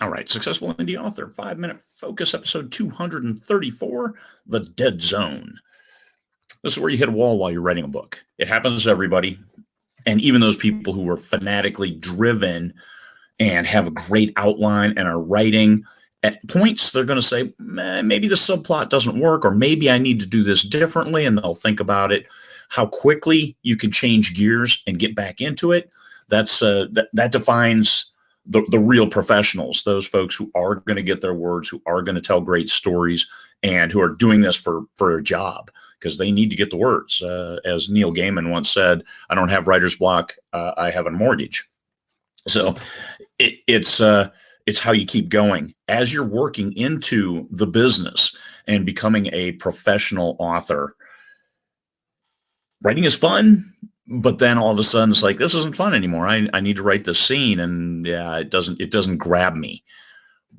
All right, Successful Indie Author, 5-Minute Focus, episode 234, The Dead Zone. This is where you hit a wall while you're writing a book. It happens to everybody, and even those people who are fanatically driven and have a great outline and are writing, at points they're going to say, maybe the subplot doesn't work, or maybe I need to do this differently, and they'll think about it. How quickly you can change gears and get back into it, that defines the real professionals, those folks who are going to get their words, who are going to tell great stories, and who are doing this for a job because they need to get the words. As Neil Gaiman once said, I don't have writer's block, I have a mortgage. So it's how you keep going. As you're working into the business and becoming a professional author, writing is fun. But then all of a sudden it's like, this isn't fun anymore. I need to write this scene, and yeah, it doesn't grab me.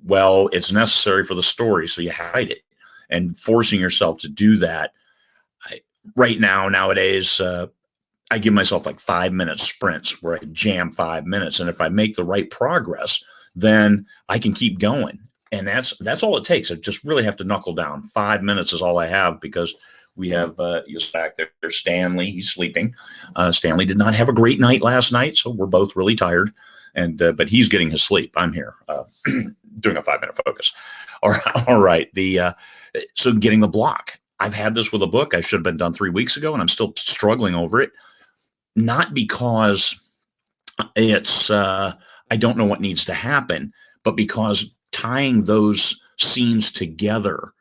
Well, it's necessary for the story, so you hide it. And forcing yourself to do that, nowadays, I give myself like 5-minute sprints where I jam 5 minutes, and if I make the right progress, then I can keep going. And that's all it takes. I just really have to knuckle down. 5 minutes is all I have, because we have back there, Stanley. He's sleeping. Stanley did not have a great night last night, so we're both really tired. And but he's getting his sleep. I'm here doing a 5-minute focus. All right. So getting the block. I've had this with a book. I should have been done 3 weeks ago, and I'm still struggling over it. Not because it's I don't know what needs to happen, but because tying those scenes together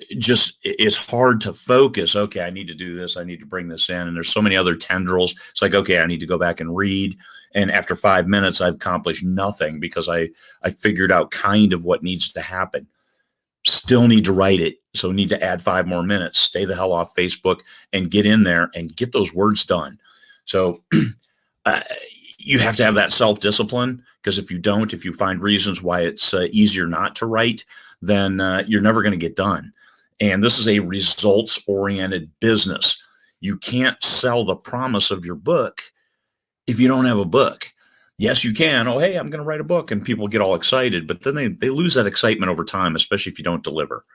it's hard to focus. Okay, I need to do this. I need to bring this in. And there's so many other tendrils. It's like, okay, I need to go back and read. And after 5 minutes, I've accomplished nothing because I figured out kind of what needs to happen. Still need to write it. So need to add 5 more minutes. Stay the hell off Facebook and get in there and get those words done. So you have to have that self-discipline, because if you don't, if you find reasons why it's easier not to write, then you're never going to get done. And this is a results-oriented business. You can't sell the promise of your book if you don't have a book. Yes, you can. Oh, hey, I'm going to write a book, and people get all excited, but then they lose that excitement over time, especially if you don't deliver.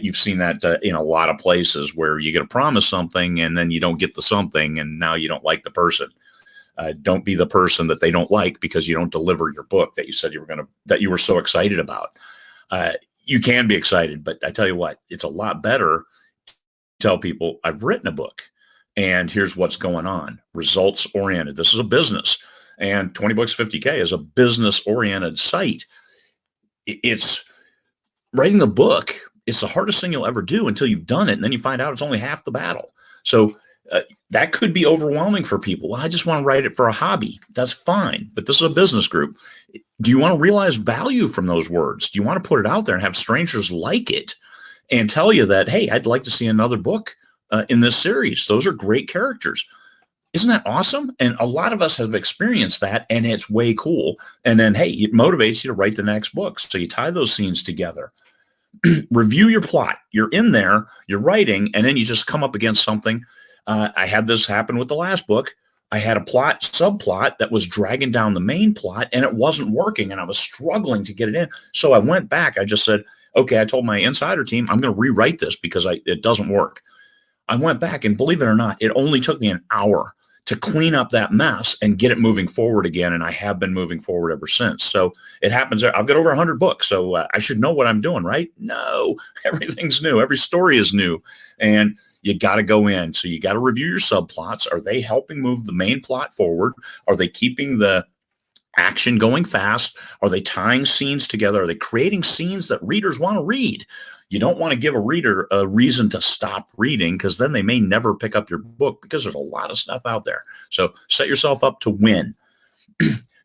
You've seen that in a lot of places where you get to promise something and then you don't get the something, and now you don't like the person. Don't be the person that they don't like because you don't deliver your book that you said that you were so excited about. You can be excited, but I tell you what, it's a lot better to tell people I've written a book and here's what's going on. Results oriented. This is a business, and 20 Books 50K is a business oriented site. It's writing a book. It's the hardest thing you'll ever do until you've done it. And then you find out it's only half the battle. So that could be overwhelming for people. Well, I just want to write it for a hobby. That's fine. But this is a business group. Do you want to realize value from those words? Do you want to put it out there and have strangers like it and tell you that, hey, I'd like to see another book in this series? Those are great characters. Isn't that awesome? And a lot of us have experienced that, and it's way cool. And then, hey, it motivates you to write the next book. So you tie those scenes together. Review your plot. You're in there, you're writing, and then you just come up against something. I had this happen with the last book. I had a subplot that was dragging down the main plot, and it wasn't working, and I was struggling to get it in. So I went back. I just said, okay, I told my insider team, I'm going to rewrite this because it doesn't work. I went back, and believe it or not, it only took me an hour to clean up that mess and get it moving forward again, and I have been moving forward ever since. So it happens. I've got over 100 books, so I should know what I'm doing, right? No, everything's new. Every story is new, and you got to go in. So you got to review your subplots. Are they helping move the main plot forward? Are they keeping the action going fast? Are they tying scenes together? Are they creating scenes that readers want to read? You don't want to give a reader a reason to stop reading, because then they may never pick up your book, because there's a lot of stuff out there. So set yourself up to win.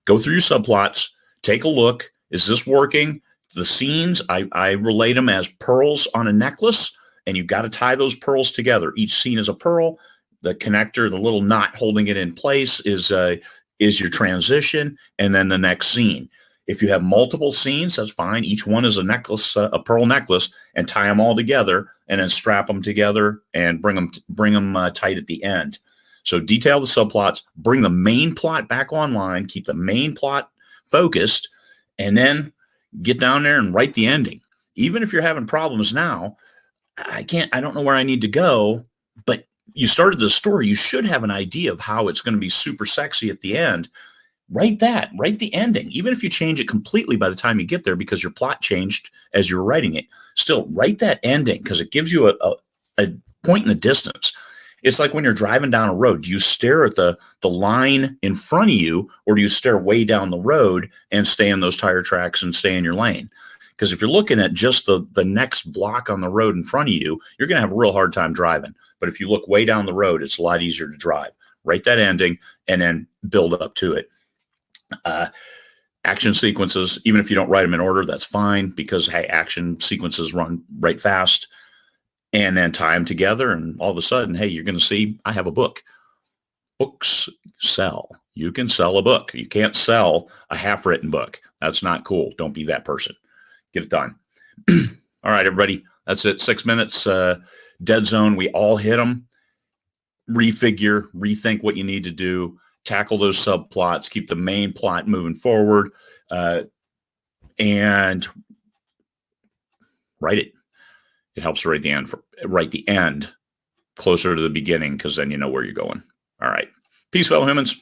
Go through your subplots, take a look. Is this working? The scenes, I relate them as pearls on a necklace, and you've got to tie those pearls together. Each scene is a pearl. The connector, the little knot holding it in place is your transition, and then the next scene. If you have multiple scenes, that's fine. Each one is a necklace, a pearl necklace, and tie them all together, and then strap them together and bring them tight at the end. So detail the subplots, bring the main plot back online, keep the main plot focused, and then get down there and write the ending. Even if you're having problems now, I don't know where I need to go, but you started the story. You should have an idea of how it's going to be super sexy at the end. Write the ending, even if you change it completely by the time you get there because your plot changed as you were writing it. Still write that ending because it gives you a point in the distance. It's like when you're driving down a road, do you stare at the line in front of you, or do you stare way down the road and stay in those tire tracks and stay in your lane? Because if you're looking at just the next block on the road in front of you, you're going to have a real hard time driving. But if you look way down the road, it's a lot easier to drive. Write that ending and then build up to it. Action sequences, even if you don't write them in order, that's fine, because hey, action sequences run right fast. And then tie them together, and all of a sudden, hey, you're going to see I have a book. Books sell. You can sell a book. You can't sell a half-written book. That's not cool. Don't be that person. Get it done. All right, everybody. That's it. 6 minutes. Dead zone. We all hit them. Refigure. Rethink what you need to do. Tackle those subplots. Keep the main plot moving forward. And write it. It helps write the end closer to the beginning, because then you know where you're going. All right. Peace, fellow humans.